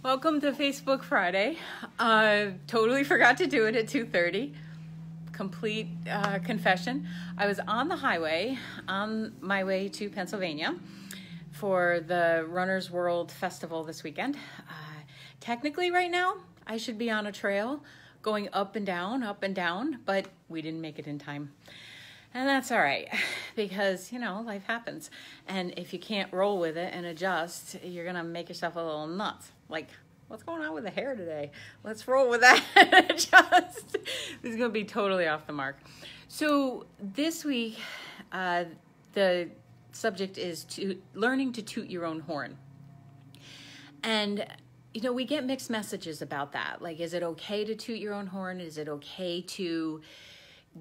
Welcome to Facebook Friday. Totally forgot to do it at 2:30. Complete confession. I was on the highway on my way to Pennsylvania for the Runner's World Festival this weekend. Technically right now, I should be on a trail going up and down, but we didn't make it in time. And that's all right, because, life happens. And if you can't roll with it and adjust, you're going to make yourself a little nuts. Like, what's going on with the hair today? Let's roll with that and adjust. This is going to be totally off the mark. So this week, the subject is learning to toot your own horn. And, we get mixed messages about that. Like, is it okay to toot your own horn? Is it okay to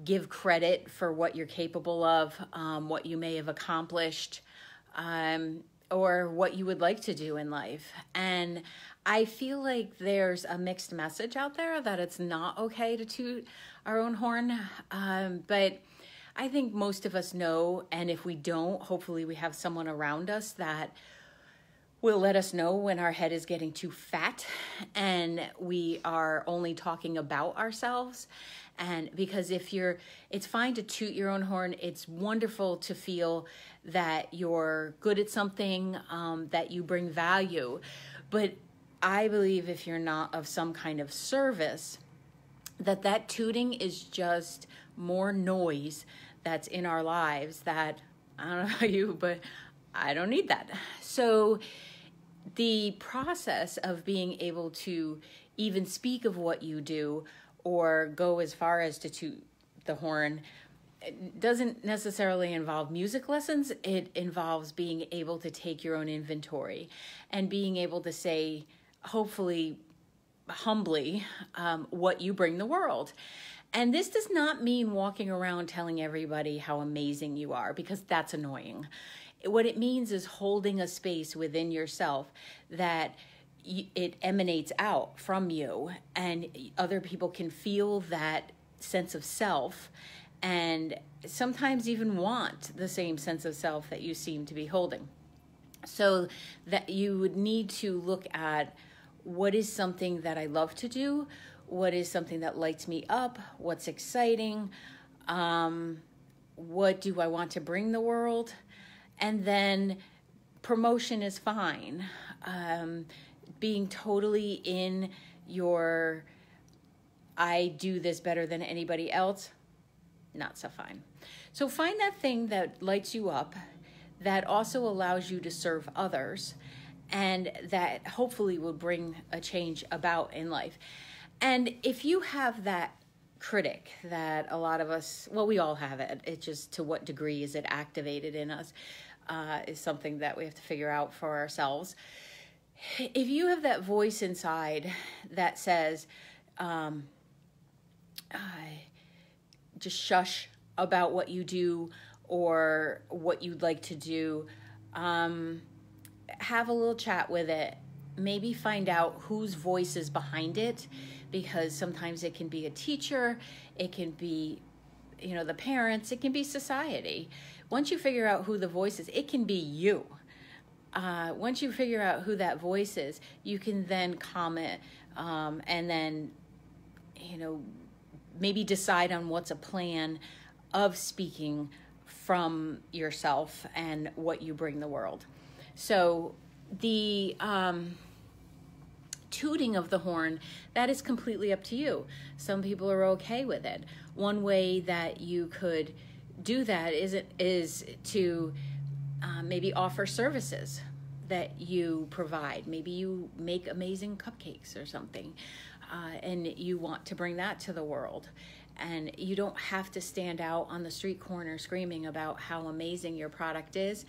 give credit for what you're capable of, what you may have accomplished, or what you would like to do in life? And I feel like there's a mixed message out there that it's not okay to toot our own horn. But I think most of us know, and if we don't, hopefully we have someone around us that will let us know when our head is getting too fat and we are only talking about ourselves. And because it's fine to toot your own horn. It's wonderful to feel that you're good at something, that you bring value. But I believe if you're not of some kind of service, that tooting is just more noise that's in our lives that, I don't know about you, but I don't need that. So the process of being able to even speak of what you do or go as far as to toot the horn, it doesn't necessarily involve music lessons. It involves being able to take your own inventory and being able to say, hopefully, humbly, what you bring the world. And this does not mean walking around telling everybody how amazing you are, because that's annoying. What it means is holding a space within yourself that it emanates out from you, and other people can feel that sense of self and sometimes even want the same sense of self that you seem to be holding. So that you would need to look at, what is something that I love to do? What is something that lights me up? What's exciting? What do I want to bring the world? And then promotion is fine. Being totally in your, I do this better than anybody else, not so fine. So find that thing that lights you up, that also allows you to serve others, and that hopefully will bring a change about in life. And if you have that critic that a lot of us, well, we all have it. It's just to what degree is it activated in us is something that we have to figure out for ourselves. If you have that voice inside that says, just shush about what you do or what you'd like to do, have a little chat with it. Maybe find out whose voice is behind it, because sometimes it can be a teacher, it can be, the parents, it can be society. Once you figure out who the voice is, it can be you. Once you figure out who that voice is, you can then comment and then, maybe decide on what's a plan of speaking from yourself and what you bring the world. So the tooting of the horn, that is completely up to you. Some people are okay with it. One way that you could do that is to maybe offer services that you provide. Maybe you make amazing cupcakes or something, and you want to bring that to the world. And you don't have to stand out on the street corner screaming about how amazing your product is,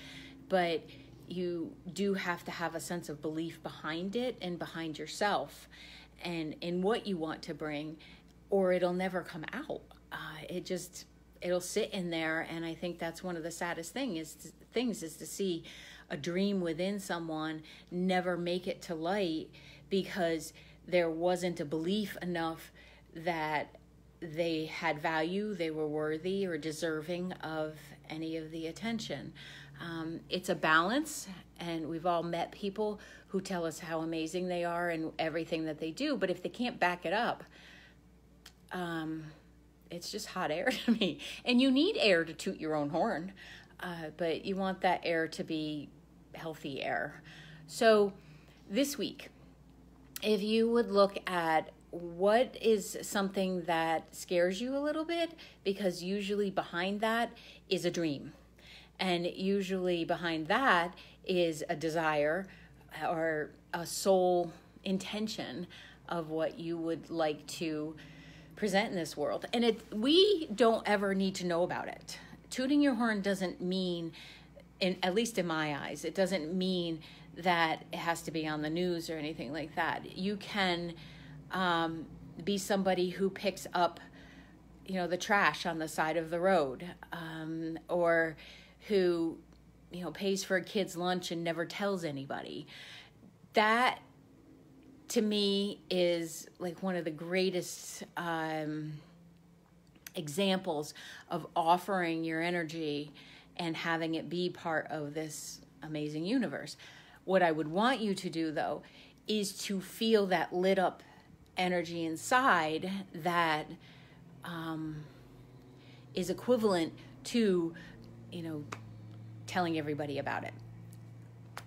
but you do have to have a sense of belief behind it and behind yourself and in what you want to bring, or it'll never come out. It'll sit in there. And I think that's one of the saddest things is to see a dream within someone never make it to light because there wasn't a belief enough that they had value, they were worthy or deserving of any of the attention. It's a balance, and we've all met people who tell us how amazing they are and everything that they do, but if they can't back it up, it's just hot air to me. And you need air to toot your own horn, but you want that air to be healthy air. So this week, if you would look at what is something that scares you a little bit, because usually behind that is a dream. And usually behind that is a desire or a soul intention of what you would like to present in this world. And we don't ever need to know about it. Tooting your horn doesn't mean, at least in my eyes, it doesn't mean that it has to be on the news or anything like that. You can be somebody who picks up, the trash on the side of the road, or who, pays for a kid's lunch and never tells anybody. That, to me, is like one of the greatest examples of offering your energy and having it be part of this amazing universe. What I would want you to do, though, is to feel that lit up energy inside that is equivalent to, telling everybody about it.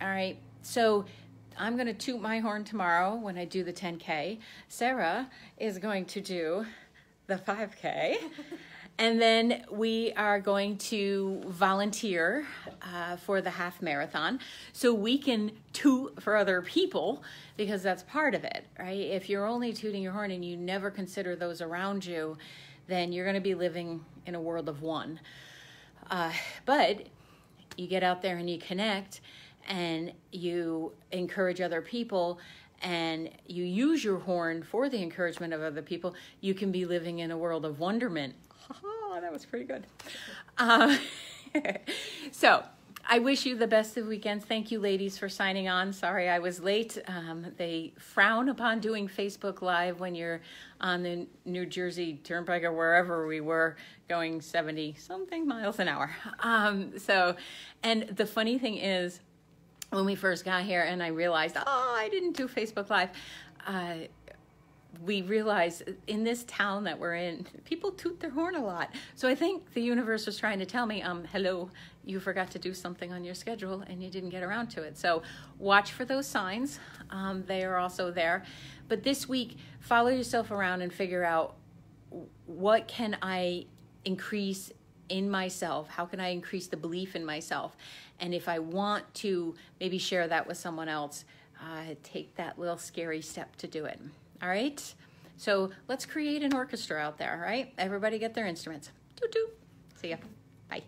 All right, so I'm going to toot my horn tomorrow when I do the 10K. Sarah is going to do the 5K. And then we are going to volunteer for the half marathon so we can toot for other people, because that's part of it, right? If you're only tooting your horn and you never consider those around you, then you're going to be living in a world of one. But you get out there and you connect and you encourage other people and you use your horn for the encouragement of other people, you can be living in a world of wonderment. Oh, that was pretty good. So I wish you the best of weekends. Thank you, ladies, for signing on. Sorry I was late. They frown upon doing Facebook Live when you're on the New Jersey Turnpike or wherever we were going 70-something miles an hour. And the funny thing is, when we first got here and I realized, I didn't do Facebook Live, we realized in this town that we're in, people toot their horn a lot. So I think the universe was trying to tell me, hello, you forgot to do something on your schedule and you didn't get around to it. So watch for those signs. They are also there. But this week, follow yourself around and figure out, what can I increase in myself? How can I increase the belief in myself? And if I want to maybe share that with someone else, take that little scary step to do it. All right? So let's create an orchestra out there, right? Everybody get their instruments. Toot toot. See ya. Bye.